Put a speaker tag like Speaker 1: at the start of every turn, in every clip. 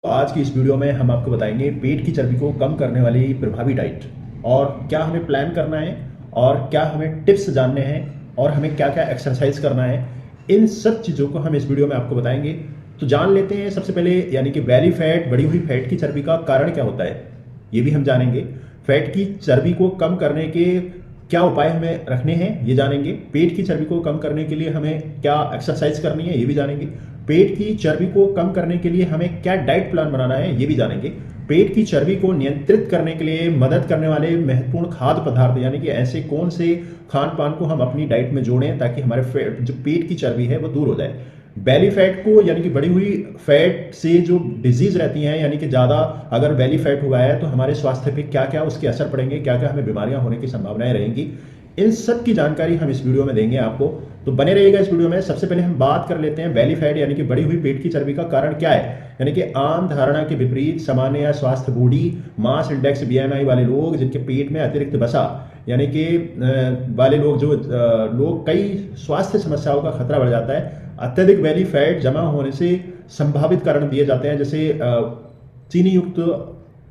Speaker 1: तो आज की इस वीडियो में हम आपको बताएंगे पेट की चर्बी को कम करने वाली प्रभावी डाइट और क्या हमें प्लान करना है और क्या हमें टिप्स जानने हैं और हमें क्या क्या एक्सरसाइज करना है। इन सब चीज़ों को हम इस वीडियो में आपको बताएंगे। तो जान लेते हैं सबसे पहले यानी कि बैली फैट, बढ़ी हुई फैट की चर्बी का कारण क्या होता है, ये भी हम जानेंगे। फैट की चर्बी को कम करने के क्या उपाय हमें रखने हैं, ये जानेंगे। पेट की चर्बी को कम करने के लिए हमें क्या एक्सरसाइज करनी है, ये भी जानेंगे। पेट की चर्बी को कम करने के लिए हमें क्या डाइट प्लान बनाना है, ये भी जानेंगे। पेट की चर्बी को नियंत्रित करने के लिए मदद करने वाले महत्वपूर्ण खाद्य पदार्थ यानी कि ऐसे कौन से खान पान को हम अपनी डाइट में जोड़ें ताकि हमारे जो पेट की चर्बी है वो दूर हो जाए। बेली फैट को यानी कि बढ़ी हुई फैट से जो डिजीज रहती हैं यानी कि ज़्यादा अगर बेली फैट हुआ है तो हमारे स्वास्थ्य पे क्या क्या उसके असर पड़ेंगे, क्या क्या हमें बीमारियां होने की संभावनाएं रहेंगी, इन सब की जानकारी हम इस वीडियो में देंगे आपको। तो बने रहिएगा इस वीडियो में। सबसे पहले हम बात कर लेते हैं बेली फैट यानी कि बढ़ी हुई पेट की चर्बी का कारण क्या है। यानी कि आम धारणा के विपरीत सामान्य या स्वास्थ्य बॉडी मास इंडेक्स बीएमआई वाले लोग जिनके पेट में अतिरिक्त वसा यानी कि वाले लोग जो लोग कई स्वास्थ्य समस्याओं का खतरा बढ़ जाता है। अत्यधिक बेली फैट जमा होने से संभावित कारण दिए जाते हैं जैसे चीनी युक्त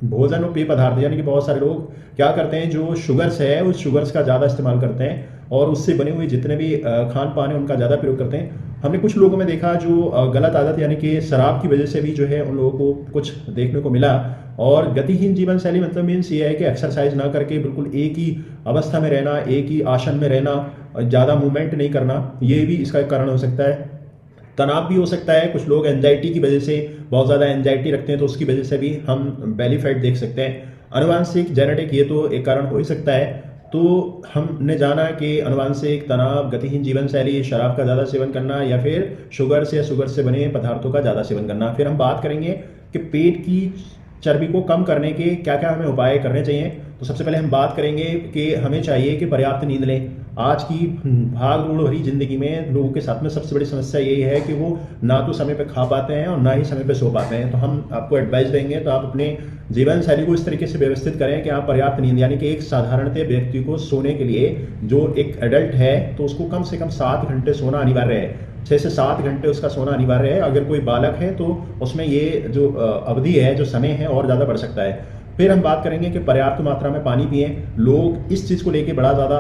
Speaker 1: भोजन और पेय पदार्थ यानी कि बहुत सारे लोग क्या करते हैं, जो शुगर्स है उस शुगर्स का ज़्यादा इस्तेमाल करते हैं और उससे बने हुए जितने भी खान पान है उनका ज़्यादा प्रयोग करते हैं। हमने कुछ लोगों में देखा जो गलत आदत यानी कि शराब की वजह से भी जो है उन लोगों को कुछ देखने को मिला। और गतिहीन जीवन शैली मतलब मीन्स ये है कि एक्सरसाइज ना करके बिल्कुल एक ही अवस्था में रहना, एक ही आसन में रहना, ज़्यादा मूवमेंट नहीं करना, ये भी इसका एक कारण हो सकता है। तनाव भी हो सकता है, कुछ लोग एंजाइटी की वजह से बहुत ज़्यादा एंजाइटी रखते हैं तो उसकी वजह से भी हम बेली फैट देख सकते हैं। अनुवांशिक जेनेटिक ये तो एक कारण हो ही सकता है। तो हमने जाना कि अनुवांशिक तनाव, गतिहीन जीवन शैली, शराब का ज़्यादा सेवन करना या फिर शुगर से बने पदार्थों का ज़्यादा सेवन करना। फिर हम बात करेंगे कि पेट की चर्बी को कम करने के क्या क्या हमें उपाय करने चाहिए। तो सबसे पहले हम बात करेंगे कि हमें चाहिए कि पर्याप्त नींद लें। आज की भाग दौड़ भरी जिंदगी में लोगों के साथ में सबसे बड़ी समस्या यही है कि वो ना तो समय पे खा पाते हैं और ना ही समय पे सो पाते हैं। तो हम आपको एडवाइस देंगे तो आप अपने जीवन शैली को इस तरीके से व्यवस्थित करें कि आप पर्याप्त नींद यानी कि एक साधारणतः व्यक्ति को सोने के लिए, जो एक एडल्ट है तो उसको कम से कम 7 घंटे सोना अनिवार्य है। 6 से 7 घंटे उसका सोना अनिवार्य है। अगर कोई बालक है तो उसमें ये जो अवधि है, जो समय है, और ज़्यादा बढ़ सकता है। फिर हम बात करेंगे कि पर्याप्त मात्रा में पानी पिएं। लोग इस चीज़ को लेके बड़ा ज़्यादा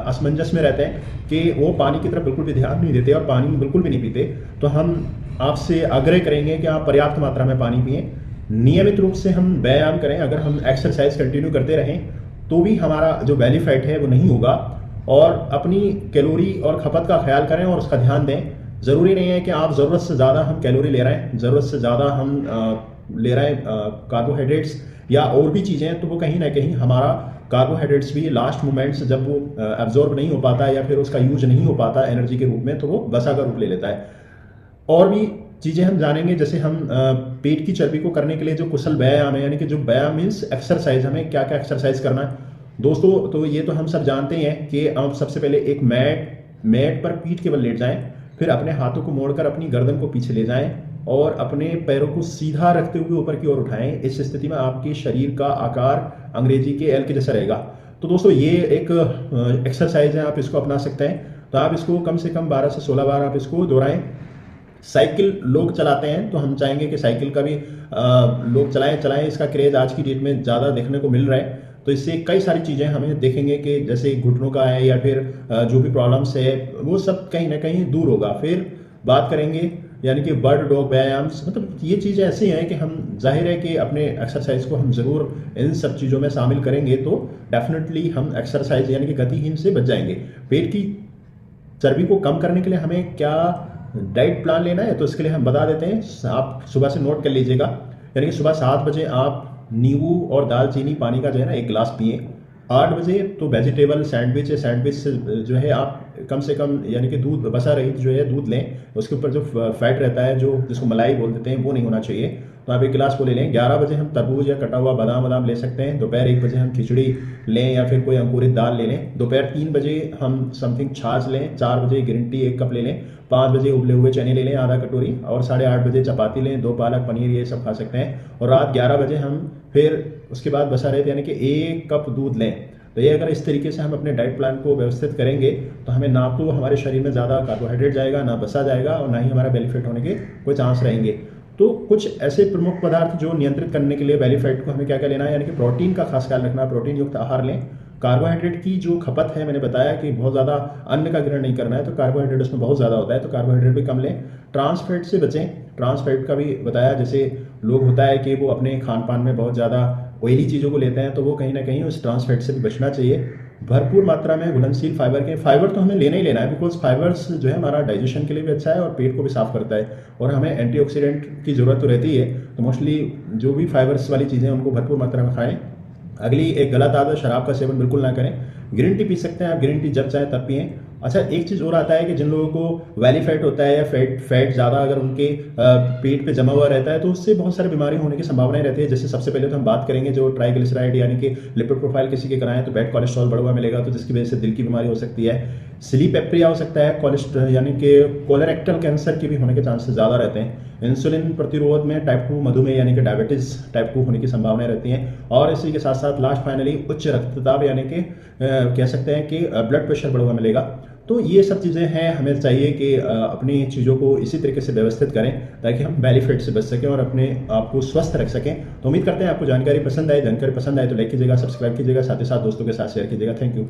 Speaker 1: असमंजस में रहते हैं कि वो पानी की तरफ बिल्कुल भी ध्यान नहीं देते और पानी बिल्कुल भी नहीं पीते। तो हम आपसे आग्रह करेंगे कि आप पर्याप्त मात्रा में पानी पिएं। नियमित रूप से हम व्यायाम करें। अगर हम एक्सरसाइज कंटिन्यू करते रहें तो भी हमारा जो बेली फैट है वो नहीं होगा। और अपनी कैलोरी और खपत का ख्याल करें और उसका ध्यान दें। ज़रूरी नहीं है कि आप ज़रूरत से ज़्यादा हम कैलोरी ले रहे हैं, ज़रूरत से ज़्यादा हम ले रहे हैं कार्बोहाइड्रेट्स या और भी चीज़ें, तो वो कहीं ना कहीं हमारा कार्बोहाइड्रेट्स भी लास्ट मोमेंट्स जब वो एब्जॉर्ब नहीं हो पाता या फिर उसका यूज नहीं हो पाता एनर्जी के रूप में, तो वो वसा का रूप ले लेता है। और भी चीज़ें हम जानेंगे जैसे हम पेट की चर्बी को करने के लिए जो कुशल व्यायाम है यानी कि जो व्यायाम मीन्स एक्सरसाइज, हमें क्या क्या एक्सरसाइज करना है दोस्तों। तो ये तो हम सब जानते हैं कि आप सबसे पहले एक मैट पर पीठ के बल लेट जाएं, फिर अपने हाथों को मोड़कर अपनी गर्दन को पीछे ले जाएं और अपने पैरों को सीधा रखते हुए ऊपर की ओर उठाएं। इस स्थिति में आपके शरीर का आकार अंग्रेजी के एल के जैसा रहेगा। तो दोस्तों ये एक एक्सरसाइज है, आप इसको अपना सकते हैं। तो आप इसको कम से कम 12 से 16 बार आप इसको दोहराएं। साइकिल लोग चलाते हैं तो हम चाहेंगे कि साइकिल का भी लोग चलाएं। इसका क्रेज आज की डेट में ज़्यादा देखने को मिल रहा है। तो इससे कई सारी चीज़ें हमें देखेंगे कि जैसे घुटनों का है या फिर जो भी प्रॉब्लम्स है वो सब कहीं ना कहीं दूर होगा। फिर बात करेंगे यानी कि बर्ड डॉग व्यायाम, मतलब ये चीज़ें ऐसी हैं कि हम जाहिर है कि अपने एक्सरसाइज को हम ज़रूर इन सब चीज़ों में शामिल करेंगे तो डेफिनेटली हम एक्सरसाइज यानी कि गतिहीन से बच जाएंगे। पेट की चर्बी को कम करने के लिए हमें क्या डाइट प्लान लेना है तो इसके लिए हम बता देते हैं। आप सुबह से नोट कर लीजिएगा। यानी कि सुबह 7 बजे आप नींबू और दालचीनी पानी का जो है ना 1 गिलास पिए। 8 बजे तो वेजिटेबल सैंडविच है, सैंडविच से जो है आप कम से कम यानी कि दूध, वसा रहित जो है दूध लें। उसके ऊपर जो फैट रहता है, जो जिसको मलाई बोल देते हैं, वो नहीं होना चाहिए। तो आप 1 गिलास को ले लें। 11 बजे हम तरबूज या कटा हुआ बादाम ले सकते हैं। दोपहर 1 बजे हम खिचड़ी लें या फिर कोई अंकुरित दाल ले लें। दोपहर 3 बजे हम समथिंग छाछ लें। 4 बजे ग्रीन टी 1 कप ले लें। 5 बजे उबले हुए चने ले लें आधा कटोरी और 8:30 बजे चपाती लें, 2 पालक पनीर, ये सब खा सकते हैं। और रात 11 बजे हम फिर उसके बाद बसा रहे थे यानी कि 1 कप दूध लें। तो ये अगर इस तरीके से हम अपने डाइट प्लान को व्यवस्थित करेंगे तो हमें ना तो हमारे शरीर में ज़्यादा कार्बोहाइड्रेट जाएगा, ना बसा जाएगा और ना ही हमारा बेनिफिट होने के कोई चांस रहेंगे। तो कुछ ऐसे प्रमुख पदार्थ जो नियंत्रित करने के लिए बेली फैट को हमें क्या क्या लेना है, यानी कि प्रोटीन का खास ख्याल रखना, प्रोटीन युक्त आहार लें। कार्बोहाइड्रेट की जो खपत है, मैंने बताया कि बहुत ज़्यादा अन्न का ग्रहण नहीं करना है, तो कार्बोहाइड्रेट उसमें बहुत ज़्यादा होता है, तो कार्बोहाइड्रेट भी कम लें। ट्रांस फैट से बचें। ट्रांस फैट का भी बताया, जैसे लोग होता है कि वो अपने खान पान में बहुत ज़्यादा ऑयली चीज़ों को लेते हैं, तो वो कहीं ना कहीं उस ट्रांस फैट से भी बचना चाहिए। भरपूर मात्रा में घुलनशील फाइबर के, फाइबर तो हमें लेना ही लेना है, बिकॉज फाइबर्स जो है हमारा डाइजेशन के लिए भी अच्छा है और पेट को भी साफ करता है, और हमें एंटीऑक्सीडेंट की ज़रूरत तो रहती है, तो मोस्टली जो भी फाइबर्स वाली चीज़ें उनको भरपूर मात्रा में खाएं। अगली, एक गलत आदत, शराब का सेवन बिल्कुल ना करें। ग्रीन टी पी सकते हैं आप, ग्रीन टी जब चाहे तब पिएं। अच्छा, एक चीज़ और आता है कि जिन लोगों को वैली फैट होता है या फैट ज़्यादा अगर उनके पेट पे जमा हुआ रहता है, तो उससे बहुत सारी बीमारी होने की संभावनाएं रहती है। जैसे सबसे पहले तो हम बात करेंगे जो ट्राइग्लिसराइड यानी कि लिपिड प्रोफाइल किसी के कराएं तो बैड कोलेस्ट्रॉल बढ़ा हुआ मिलेगा, तो जिसकी वजह से दिल की बीमारी हो सकती है। स्लीप एप्निया हो सकता है, कोलेस्ट्रॉल यानी कि कोलोरेक्टल कैंसर के भी होने के चांसेस ज़्यादा रहते हैं। इंसुलिन प्रतिरोध में टाइप 2 मधुमेह यानी कि डायबिटीज़ टाइप 2 होने की संभावनाएं रहती हैं। और इसी के साथ साथ लास्ट फाइनली उच्च रक्तचाप यानी कि कह सकते हैं कि ब्लड प्रेशर बढ़ा हुआ मिलेगा। तो ये सब चीज़ें हैं, हमें चाहिए कि अपनी चीज़ों को इसी तरीके से व्यवस्थित करें ताकि हम बेली फैट से बच सकें और अपने आप को स्वस्थ रख सकें। तो उम्मीद करते हैं आपको जानकारी पसंद आए तो लाइक कीजिएगा, सब्सक्राइब कीजिएगा, साथ ही साथ दोस्तों के साथ शेयर कीजिएगा। Thank you.